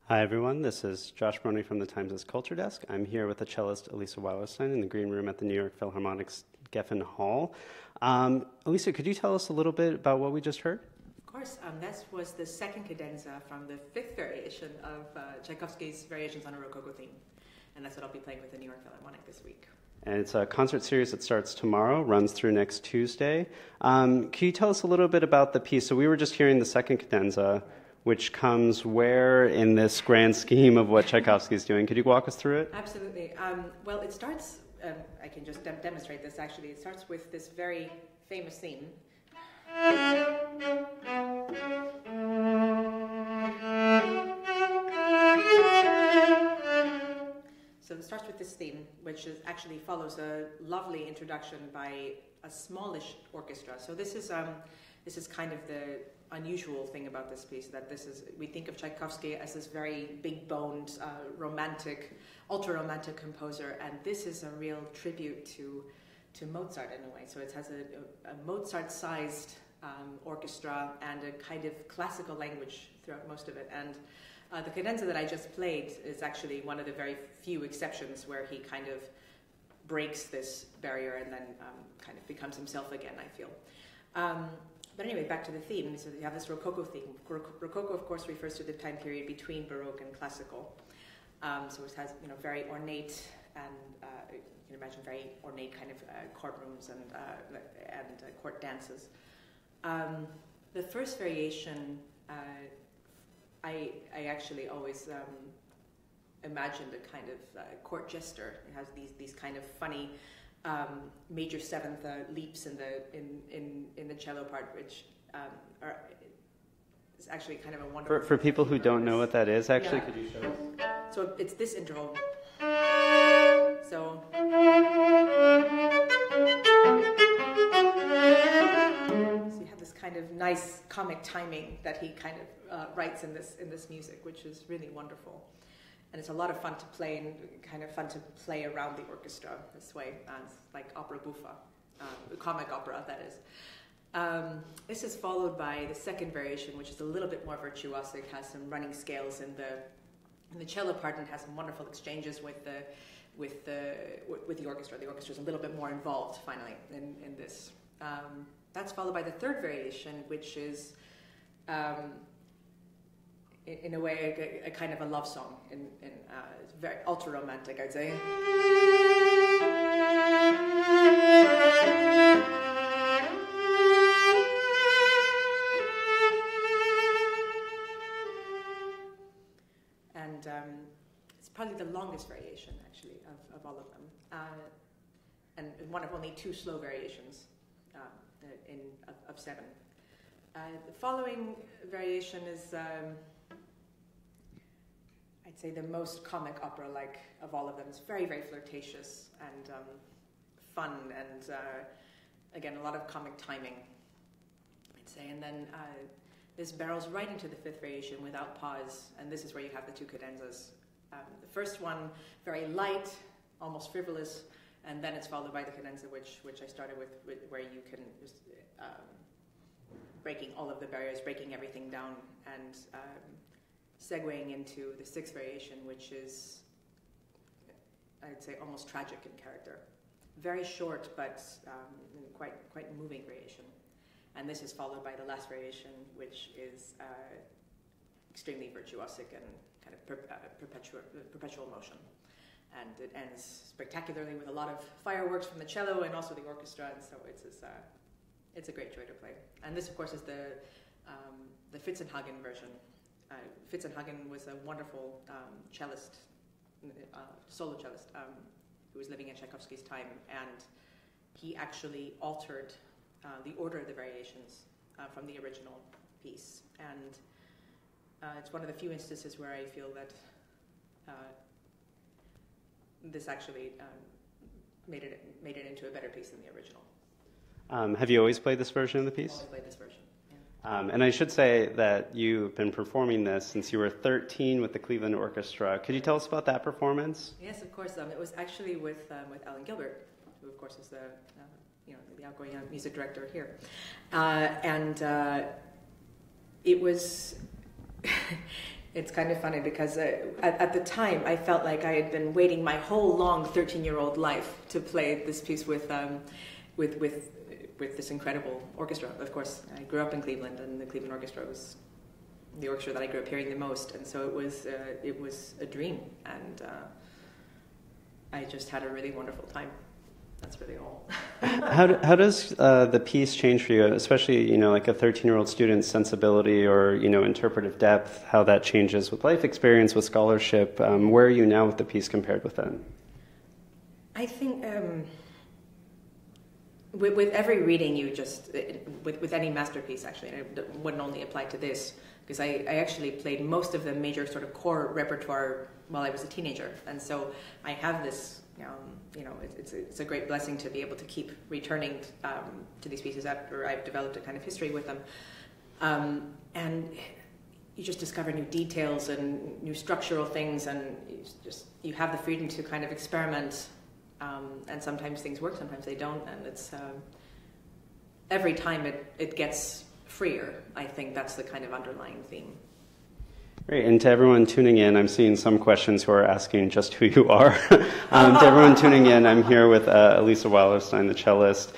Hi everyone, this is Josh Broney from the Times' Culture Desk. I'm here with the cellist Alisa Weilerstein in the green room at the New York Philharmonic's Geffen Hall. Alisa, could you tell us a little bit about what we just heard? Of course, that was the second cadenza from the fifth variation of Tchaikovsky's Variations on a Rococo Theme. And that's what I'll be playing with the New York Philharmonic this week. And it's a concert series that starts tomorrow, runs through next Tuesday. Can you tell us a little bit about the piece? So we were just hearing the second cadenza, which comes where in this grand scheme of what Tchaikovsky is doing. Could you walk us through it? Absolutely. Well, it starts, I can just demonstrate this actually. It starts with this very famous theme. So it starts with this theme, which actually follows a lovely introduction by a smallish orchestra. So this is kind of the unusual thing about this piece, that we think of Tchaikovsky as this very big-boned, romantic, ultra-romantic composer, and this is a real tribute to Mozart in a way. So it has a Mozart-sized orchestra and a kind of classical language throughout most of it. And the cadenza that I just played is actually one of the very few exceptions where he kind of breaks this barrier and then kind of becomes himself again, I feel. But anyway, back to the theme. So you have this Rococo theme. Rococo, of course, refers to the time period between Baroque and Classical. So it has, very ornate and you can imagine very ornate kind of courtrooms and court dances. The first variation, I actually always imagined a kind of court jester. It has these kind of funny major seventh leaps in the cello part, which is actually kind of a wonderful. For people who don't know what that is, actually, yeah. Could you show us? So it's this interval. So. So you have this kind of nice comic timing that he kind of writes in this music, which is really wonderful. And it's a lot of fun to play and kind of fun to play around the orchestra this way. It's like opera buffa, comic opera, that is. This is followed by the second variation, which is a little bit more virtuosic, has some running scales in the cello part, and has some wonderful exchanges with the orchestra. The orchestra is a little bit more involved, finally, in this. That's followed by the third variation, which is in a way, a kind of a love song. It's very ultra-romantic, I'd say. And it's probably the longest variation, actually, of all of them. And one of only two slow variations of seven. The following variation is I'd say the most comic opera-like of all of them. It's very, very flirtatious and fun, and again, a lot of comic timing, I'd say. And then this barrels right into the fifth variation without pause, and this is where you have the two cadenzas. The first one, very light, almost frivolous, and then it's followed by the cadenza, which I started with where you can just breaking all of the barriers, breaking everything down, and segueing into the sixth variation, which is, I'd say, almost tragic in character. Very short, but quite moving variation. And this is followed by the last variation, which is extremely virtuosic and kind of perpetual motion. And it ends spectacularly with a lot of fireworks from the cello and also the orchestra, and so it's a great joy to play. And this, of course, is the Fitzenhagen version. Fitzenhagen was a wonderful cellist, solo cellist, who was living in Tchaikovsky's time, and he actually altered the order of the variations from the original piece. And it's one of the few instances where I feel that this actually made it into a better piece than the original. Have you always played this version of the piece? Always played this version. And I should say that you've been performing this since you were 13 with the Cleveland Orchestra. Could you tell us about that performance? Yes, of course. It was actually with Alan Gilbert, who of course is the outgoing music director here, and it was It's kind of funny because at the time I felt like I had been waiting my whole long 13-year-old life to play this piece with this incredible orchestra. Of course, I grew up in Cleveland, and the Cleveland Orchestra was the orchestra that I grew up hearing the most, and so it was a dream, and I just had a really wonderful time. That's really all. How does the piece change for you, especially, like a 13-year-old student's sensibility or, interpretive depth, how that changes with life experience, with scholarship? Where are you now with the piece compared with then? I think with every reading, with any masterpiece, actually, and it wouldn't only apply to this, because I actually played most of the major sort of core repertoire while I was a teenager, and so I have this, it's a great blessing to be able to keep returning to these pieces after I've developed a kind of history with them, and you just discover new details and new structural things, and you have the freedom to kind of experiment, and sometimes things work, sometimes they don't, and it's every time it gets freer. I think that's the kind of underlying theme. Great, and to everyone tuning in, I'm seeing some questions who are asking just who you are. To everyone tuning in, I'm here with Alisa Weilerstein, the cellist.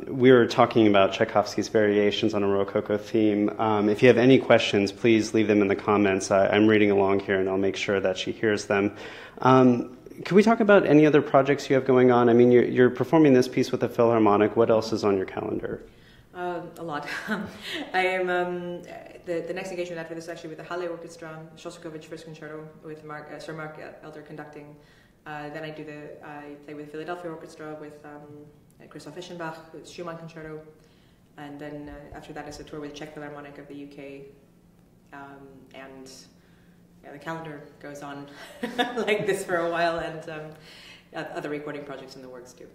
We were talking about Tchaikovsky's variations on a Rococo theme. If you have any questions, please leave them in the comments. I'm reading along here, and I'll make sure that she hears them. Can we talk about any other projects you have going on? I mean, you're performing this piece with the Philharmonic. What else is on your calendar? A lot. I am the next engagement after this is actually with the Halle Orchestra, Shostakovich First Concerto with Sir Mark Elder conducting. Then I play with the Philadelphia Orchestra with Christoph Eschenbach with Schumann Concerto, and then after that is a tour with Czech Philharmonic of the UK, and the calendar goes on like this for a while, and other recording projects in the works too.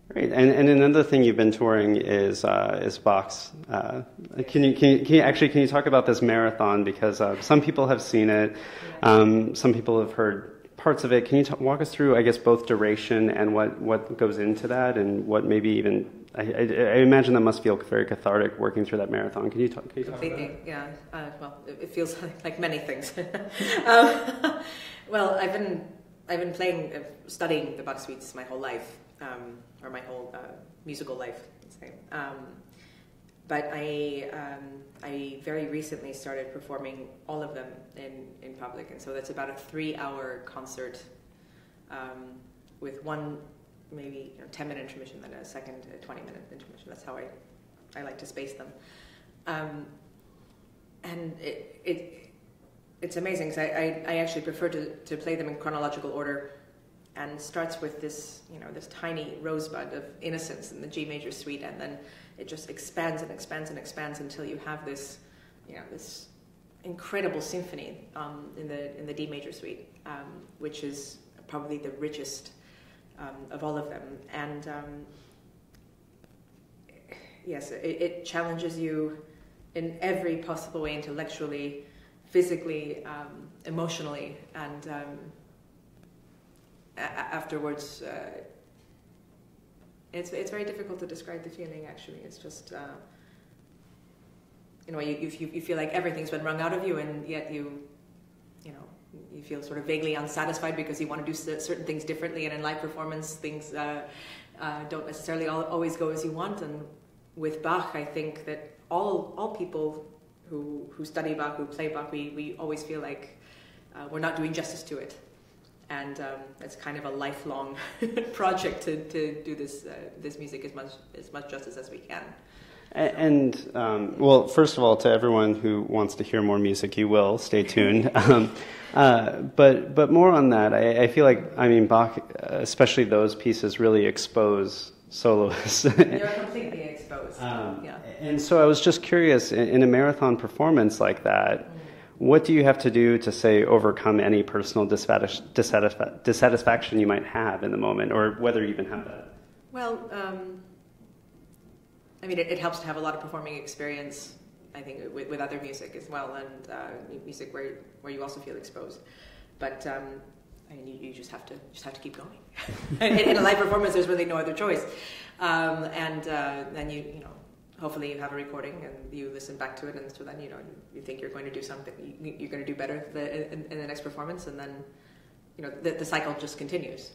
Great, and another thing you've been touring is Bach's. Can you talk about this marathon, because some people have seen it, some people have heard parts of it. Can you walk us through, I guess, both duration and what goes into that, and what maybe even I imagine that must feel very cathartic working through that marathon. Can you talk completely? About that? Yeah. Well, it feels like many things. Well, I've been studying the Bach suites my whole life. Or my whole musical life, let's say. But I very recently started performing all of them in public, and so that's about a 3-hour concert with one maybe 10-minute intermission, then a second 20-minute intermission. That's how I like to space them. And it's amazing, because I actually prefer to play them in chronological order. And starts with this, this tiny rosebud of innocence in the G major suite, and then it just expands and expands and expands until you have this, this incredible symphony in the D major suite, which is probably the richest of all of them. And yes, it challenges you in every possible way, intellectually, physically, emotionally, and afterwards, it's very difficult to describe the feeling. Actually, it's just you feel like everything's been wrung out of you, and yet you feel sort of vaguely unsatisfied because you want to do certain things differently. And in live performance, things don't necessarily always go as you want. And with Bach, I think that all people who study Bach, who play Bach, we always feel like we're not doing justice to it. And it's kind of a lifelong project to do this music as much justice as we can. And well, first of all, to everyone who wants to hear more music, you will stay tuned. But more on that, I feel like Bach, especially those pieces, really expose soloists. They're completely exposed. Yeah. And so I was just curious, in a marathon performance like that. What do you have to do to, say, overcome any personal dissatisfaction you might have in the moment, or whether you even have that? Well, it helps to have a lot of performing experience, I think, with other music as well, and music where you also feel exposed. But you just have to keep going. In a live performance, there's really no other choice. And then you hopefully you have a recording and you listen back to it, and so then you think you're going to do something, you're going to do better in the next performance, and then the cycle just continues.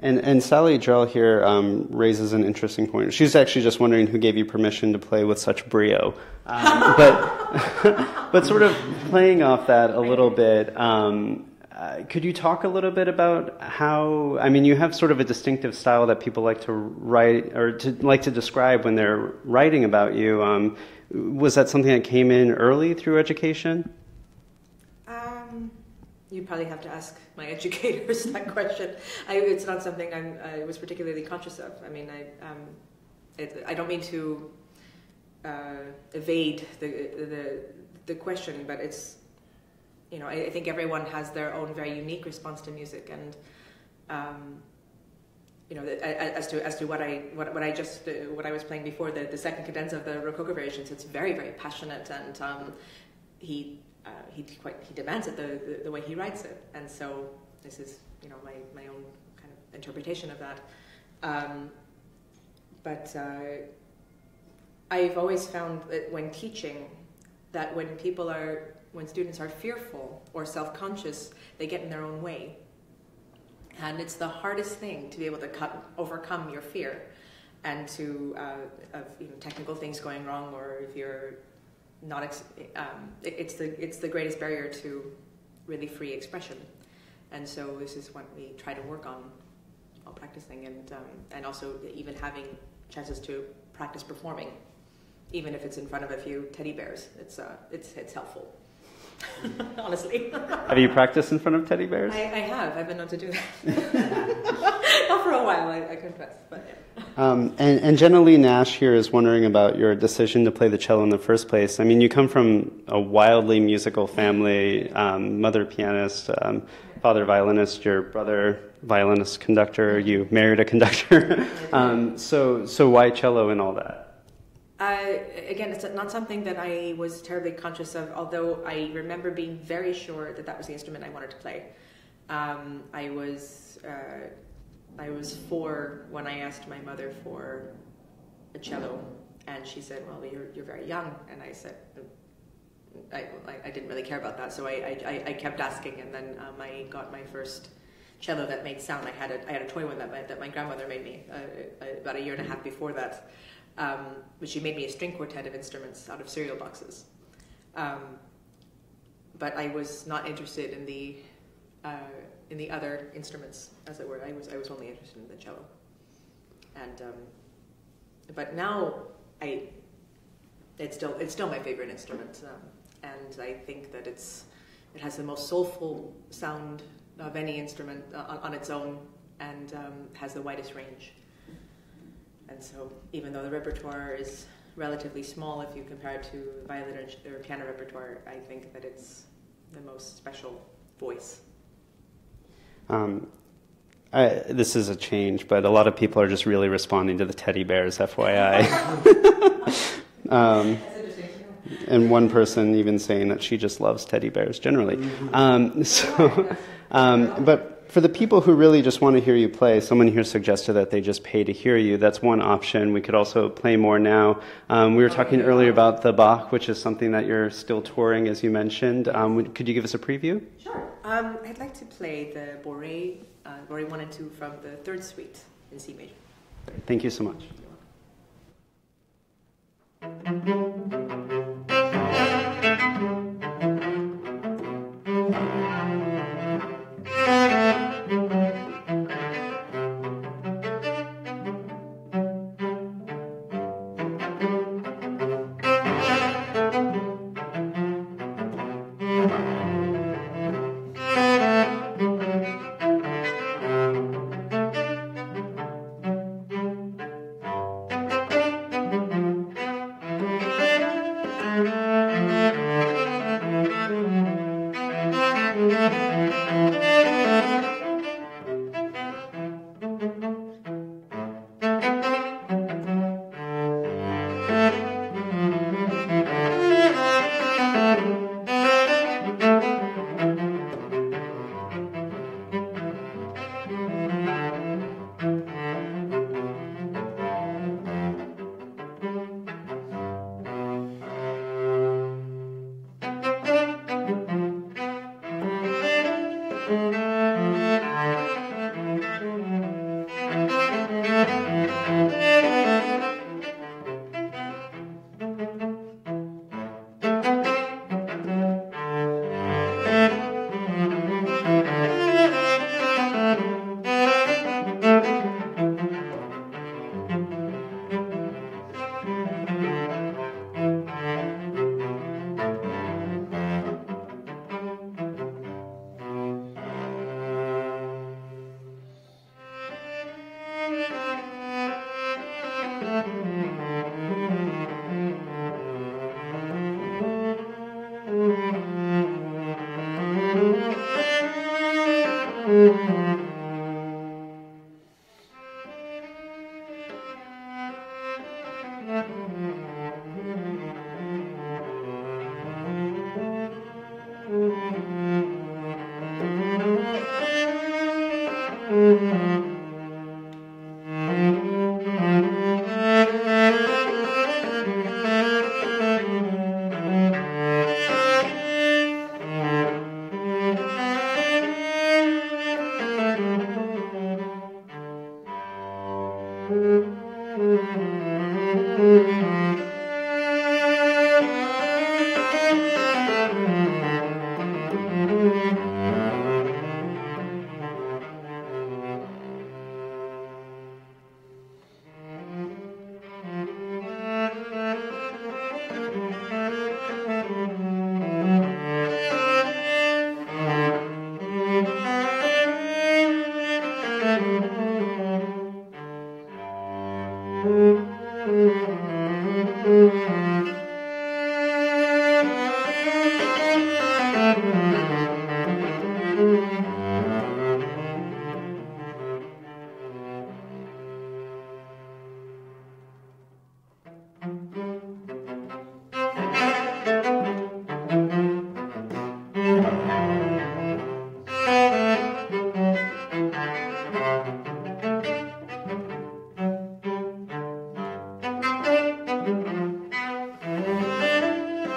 And Sally Drell here raises an interesting point. She's actually just wondering who gave you permission to play with such brio. But sort of playing off that a little bit, could you talk a little bit about how, I mean, you have sort of a distinctive style that people like to write or like to describe when they're writing about you. Was that something that came in early through education? You probably have to ask my educators that question. It's not something I was particularly conscious of. I mean, I don't mean to evade the question, but it's, I think everyone has their own very unique response to music, and as to what I was playing before, the second cadenza of the Rococo variations, it's very, very passionate, and he demands it the way he writes it, and so this is my own kind of interpretation of that. But I've always found that when teaching, that when students are fearful or self-conscious, they get in their own way, and it's the hardest thing to be able to overcome your fear, and of technical things going wrong, or if you're not, it's the greatest barrier to really free expression, and so this is what we try to work on while practicing, and also even having chances to practice performing, even if it's in front of a few teddy bears. It's helpful. Honestly. Have you practiced in front of teddy bears? I have. I've been known to do that. Not for a while, I confess. But yeah. And Jenna Lee Nash here is wondering about your decision to play the cello in the first place. I mean, you come from a wildly musical family, mother pianist, father violinist, your brother violinist conductor, you married a conductor. So why cello and all that? Again, it's not something that I was terribly conscious of, although I remember being very sure that was the instrument I wanted to play. I was 4 when I asked my mother for a cello, and she said, "Well, you're very young," and I said, I didn't really care about that, so I kept asking, and then I got my first cello that made sound. I had a toy one that my grandmother made me about a year and a half before that. But she made me a string quartet of instruments out of cereal boxes. But I was not interested in the other instruments, as it were. I was only interested in the cello. And but now it's still my favorite instrument, and I think that it has the most soulful sound of any instrument on its own, and has the widest range. And so, even though the repertoire is relatively small if you compare it to violin or piano repertoire, I think that it's the most special voice. This is a change, but a lot of people are just really responding to the teddy bears, FYI. And one person even saying that she just loves teddy bears generally. But for the people who really just want to hear you play, someone here suggested that they just pay to hear you. That's one option. We could also play more now. We were talking earlier about the Bach, which is something that you're still touring, as you mentioned. Could you give us a preview? Sure. I'd like to play the Bourrée 1 and 2 from the Third Suite in C major. Thank you so much.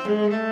Thank you.